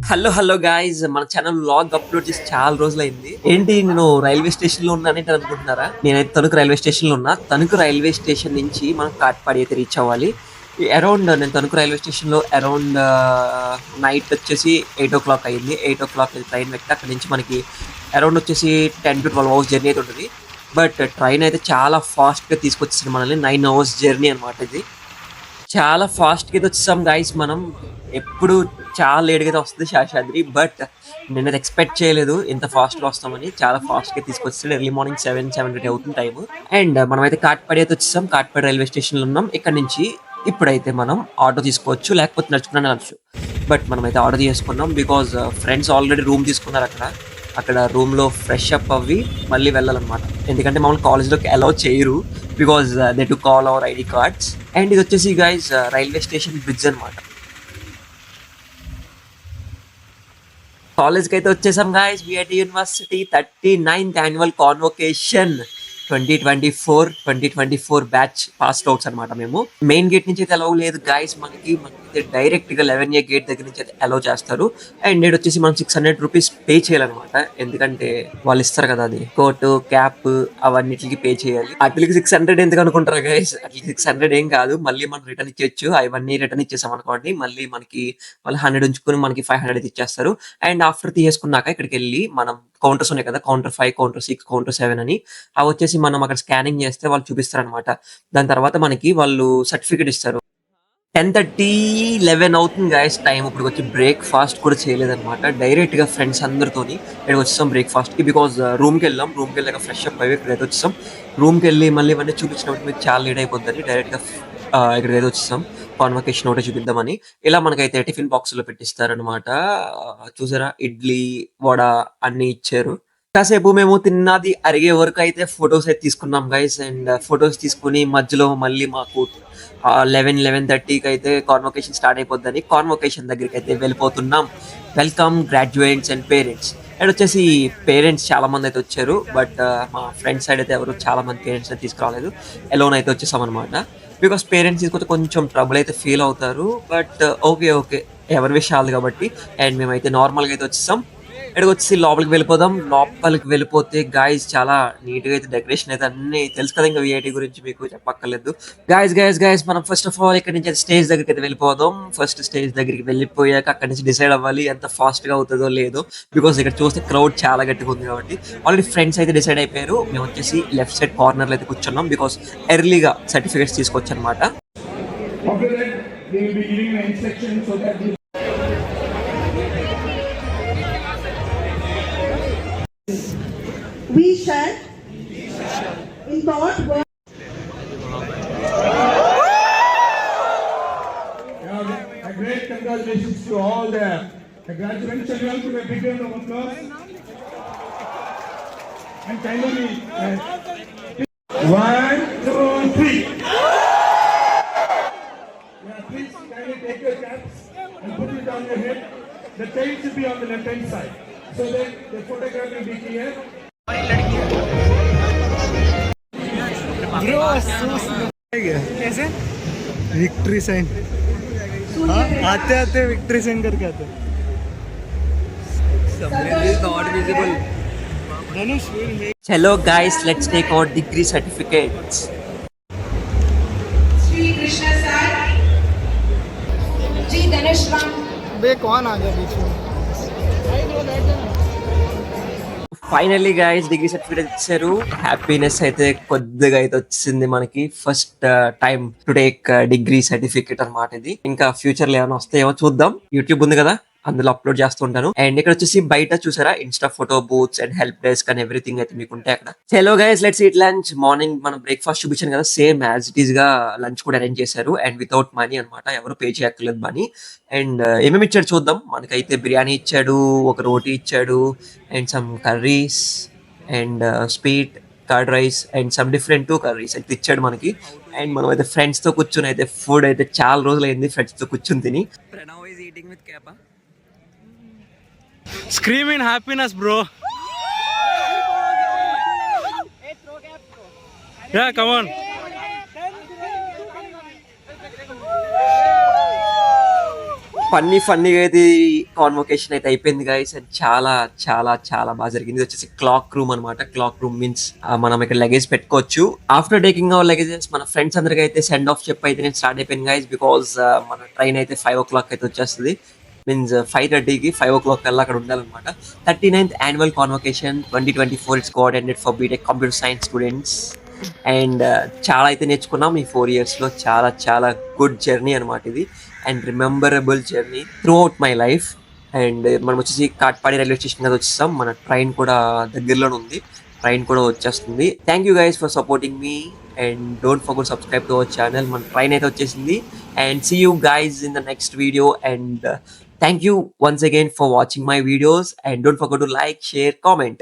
Hello hello guys, మన channel vlog upload చేసి చాలా రోజులైంది. ఏంటి నేను రైల్వే స్టేషన్ లో ఉన్నాను అనుకుంటున్నారా? నేనైతే తణుకు రైల్వే స్టేషన్ లో ఉన్నా. తణుకు రైల్వే స్టేషన్ నుంచి మనం కాట్పాడి అయితే రీచ్ అవ్వాలి. అరౌండ్ నేను తణుకు రైల్వే స్టేషన్ లో అరౌండ్ నైట్ వచ్చేసి 8 o'clock అయింది. 8 o'clock ట్రైన్ పెట్టి అక్కడ నుంచి మనకి అరౌండ్ వచ్చేసి 10 to 12 hours జర్నీ అయితే ఉంటుంది. బట్ ట్రైన్ అయితే చాలా ఫాస్ట్ గా తీసుకొచ్చేసింది మనల్ని. 9 hours జర్నీ అనమాట ఇది. చాలా ఫాస్ట్గా అయితే వచ్చేసాం గైస్. మనం ఎప్పుడు చాలా లేట్గా అయితే వస్తుంది శేషాద్రి, బట్ నేను ఎక్స్పెక్ట్ చేయలేదు ఇంత ఫాస్ట్గా వస్తామని. చాలా ఫాస్ట్గా తీసుకొచ్చాడు. ఎర్లీ మార్నింగ్ 7:30 అవుతుంది టైం. అండ్ మనమైతే కాట్పాడి అయితే వచ్చేసాం. కాట్పాడి రైల్వే స్టేషన్లో ఉన్నాం. ఇక్కడ నుంచి ఇప్పుడైతే మనం ఆటో తీసుకోవచ్చు, లేకపోతే నడుచుకున్నా నడచ్చు. బట్ మనమైతే ఆటో తీసుకున్నాం బికాజ్ ఫ్రెండ్స్ ఆల్రెడీ రూమ్ తీసుకున్నారు అక్కడ రూమ్లో ఫ్రెష్ అప్ అవ్వి మళ్ళీ వెళ్ళాలన్నమాట. ఎందుకంటే మమ్మల్ని కాలేజ్లోకి అలౌ చేయరు because they to call our ID cards. And ఇది వచ్చేసి గైస్ రైల్వే స్టేషన్ బ్రిడ్జ్ అనమాట. కాలేజ్కి అయితే వచ్చేసాం guys. VIT university 39th annual convocation 2024 batch pass outs అనమాట. మేము మెయిన్ గేట్ నుంచి అయితే అలౌ లేదు గైస్. మనకి డైరెక్ట్ గా 11A గేట్ దగ్గర నుంచి అయితే అలౌ చేస్తారు. అండ్ నేను వచ్చేసి మనం 600 రూపీస్ పే చేయాలన్నమాట. ఎందుకంటే వాళ్ళు ఇస్తారు కదా, అది కోటు క్యాప్ అవన్నిటికి పే చేయాలి. అట్లకి 600 ఎందుకు అనుకుంటారు గైస్? అట్లకి 600 ఏం కాదు, మళ్ళీ మనం రిటర్న్ ఇచ్చేయచ్చు. అవన్నీ రిటర్న్ ఇచ్చేసాం అనుకోండి, మళ్ళీ మనకి వాళ్ళు 100 ఉంచుకుని మనకి 500 అయితే ఇచ్చేస్తారు. అండ్ ఆఫ్టర్ తీసేసుకున్నాక ఇక్కడికి వెళ్ళి మనం కౌంటర్స్ ఉన్నాయి కదా, కౌంటర్ 5, కౌంటర్ 6, కౌంటర్ 7 అని. అవి వచ్చేసి మనం అక్కడ స్కానింగ్ చేస్తే వాళ్ళు చూపిస్తారు అనమాట. దాని తర్వాత మనకి వాళ్ళు సర్టిఫికేట్ ఇస్తారు. 10:30, 11 అవుతుంది గాయస్ టైం. ఇప్పుడు వచ్చి బ్రేక్ఫాస్ట్ కూడా చేయలేదన్నమాట. డైరెక్ట్ గా ఫ్రెండ్స్ అందరితోని ఇక్కడికి వచ్చేసాం బ్రేక్ఫాస్ట్ కి. బికాజ్ రూమ్కి వెళ్ళాక ఫ్రెష్ అప్ అయ్యి ఇక్కడైతే వచ్చేసాం. రూమ్కి వెళ్ళి మళ్ళీ ఇవన్నీ చూపించినప్పుడు మీకు చాలా లేట్ అయిపోతుంది. డైరెక్ట్ గా ఇక్కడికైతే వచ్చేసాం. కాన్వకేషన్ ఒకటే చూపిద్దామని. ఇలా మనకైతే టిఫిన్ బాక్స్ లో పెట్టిస్తారనమాట. చూసారా, ఇడ్లీ వడ అన్ని ఇచ్చారు. కాసేపు మేము తిన్నది అరిగే వరకు అయితే ఫొటోస్ అయితే తీసుకున్నాం గైస్. అండ్ ఫొటోస్ తీసుకుని మధ్యలో మళ్ళీ మాకు 11:30కి అయితే కాన్వొకేషన్ స్టార్ట్ అయిపోద్దని కాన్వొకేషన్ దగ్గరికి అయితే వెళ్ళిపోతున్నాం. Welcome graduates and parents. And వచ్చేసి పేరెంట్స్ చాలా మంది అయితే వచ్చారు. బట్ మా ఫ్రెండ్స్ సైడ్ అయితే ఎవరు చాలా మంది పేరెంట్స్ అయితే తీసుకురాలేదు. ఎలోన్ అయితే వచ్చేసాం అనమాట. బికాస్ పేరెంట్స్ తీసుకొచ్చి కొంచెం ట్రబుల్ అయితే ఫీల్ అవుతారు. బట్ ఓకే ఎవరి విషయాలు కాబట్టి. అండ్ మేమైతే నార్మల్గా అయితే వచ్చేసాం. ఇక్కడికి వచ్చి లోపలికి వెళ్ళిపోదాం. లోపలికి వెళ్ళిపోతే గాయస్ చాలా నీట్ గా అయితే డెకరేషన్ అయితే అన్ని తెలుసు కదా, ఇంకా విఐటి గురించి మీకు చెప్పక్కర్లేదు. గాయస్ మనం ఫస్ట్ ఆఫ్ ఆల్ ఇక్కడ నుంచి స్టేజ్ దగ్గరికి అయితే వెళ్ళిపోదాం. ఫస్ట్ స్టేజ్ దగ్గరికి వెళ్ళిపోయాక అక్కడ నుంచి డిసైడ్ అవ్వాలి ఎంత ఫాస్ట్ గా అవుతుందో లేదో. బికాస్ ఇక్కడ చూస్తే క్రౌడ్ చాలా గట్టిగా ఉంది కాబట్టి. ఆల్రెడీ ఫ్రెండ్స్ అయితే డిసైడ్ అయిపోయారు. మేము వచ్చేసి లెఫ్ట్ సైడ్ కార్నర్ లో అయితే కూర్చున్నాం. బికాస్ ఎర్లీగా సర్టిఫికేట్స్ తీసుకోవచ్చు అనమాట. We shall in thought work. A great congratulations to all the graduates. Children, to a big round of applause. And kindly 1, 2, 3. Yeah, please kindly take your caps and put it on your head. The tail should be on the left hand side, so that the photograph will be clear. Bro, कैसे victory sign आते victory sign करके आते Hello guys, let's take our degree certificates. Sri Krishna Sir, Ji Dhanush Ram. बे कौन आ गया बीच में? Finally guys degree certificate ఇచ్చారు. Happiness అయితే కొద్దిగా అయితే వచ్చింది మనకి. First time to take degree certificate అనమాట ఇది. ఇంకా ఫ్యూచర్ లో ఏమైనా వస్తాయేమో చూద్దాం. యూట్యూబ్ ఉంది కదా, అందులో అప్లోడ్ చేస్తుంటాను. అండ్ ఇక్కడ వచ్చేసి బయట చూసారా Insta photo booths and help desk and everything అయితే మీకు ఉంటాయి అక్కడ. Hello guys, let's eat lunch. Morning మనం బ్రేక్ఫాస్ట్ చూపించాను కదా, సేమ్ యాజ్ ఇట్ ఈస్ గా లంచ్ కూడా అరేంజ్ చేశారు. అండ్ వితౌట్ మనీ అనమాట, ఎవరు పే చేయక్కర్లేదు మనీ. అండ్ ఏమేమి ఇచ్చాడు చూద్దాం. మనకైతే బిర్యానీ ఇచ్చాడు, ఒక రోటీ ఇచ్చాడు, and some curries and sweet curd rice and some different 2 curries అయితే ఇచ్చాడు మనకి. అండ్ మనం అయితే ఫ్రెండ్స్ తో కూర్చొని అయితే ఫుడ్ అయితే చాలా రోజులు అయింది ఫ్రెండ్స్ తో కూర్చొని తిని. Scream in happiness, bro. Yeah, come on. ఫన్నీగా అయితే కాన్వొకేషన్ అయితే అయిపోయింది గైస్. అండ్ చాలా చాలా చాలా బాగా జరిగింది. ఇది వచ్చేసి క్లాక్ రూమ్ అనమాట. క్లాక్ రూమ్ మీన్స్ మనం ఇక్కడ లగేజ్ పెట్టుకోవచ్చు. ఆఫ్టర్ టేకింగ్ అవర్ లగేజెస్ మన ఫ్రెండ్స్ అందరికీ అయితే సెండ్ ఆఫ్ చెప్పి అయితే నేను స్టార్ట్ అయిపోయింది గైస్. బికాస్ మన ట్రైన్ అయితే 5 o'clock అయితే వచ్చేస్తుంది. మీన్స్ 5:30కి 5 o'clock కల్లా అక్కడ ఉండాలన్నమాట. 39th annual convocation 2024 it's coordinated for B Tech computer science students. And చాలా అయితే నేర్చుకున్నాం ఈ 4 years లో. చాలా చాలా గుడ్ జర్నీ అనమాట ఇది. And rememberable journey throughout my life. And మనం వచ్చేసి కాట్పాడి రైల్వే స్టేషన్ కదా వచ్చేస్తాం. మన ట్రైన్ కూడా దగ్గరలోనే ఉంది. ట్రైన్ కూడా వచ్చేస్తుంది. Thank you guys for supporting me and don't forget subscribe to our channel. మన ట్రైన్ అయితే వచ్చేసింది. And see you guys in the next video. And thank you once again for watching my videos and don't forget to like, share, comment.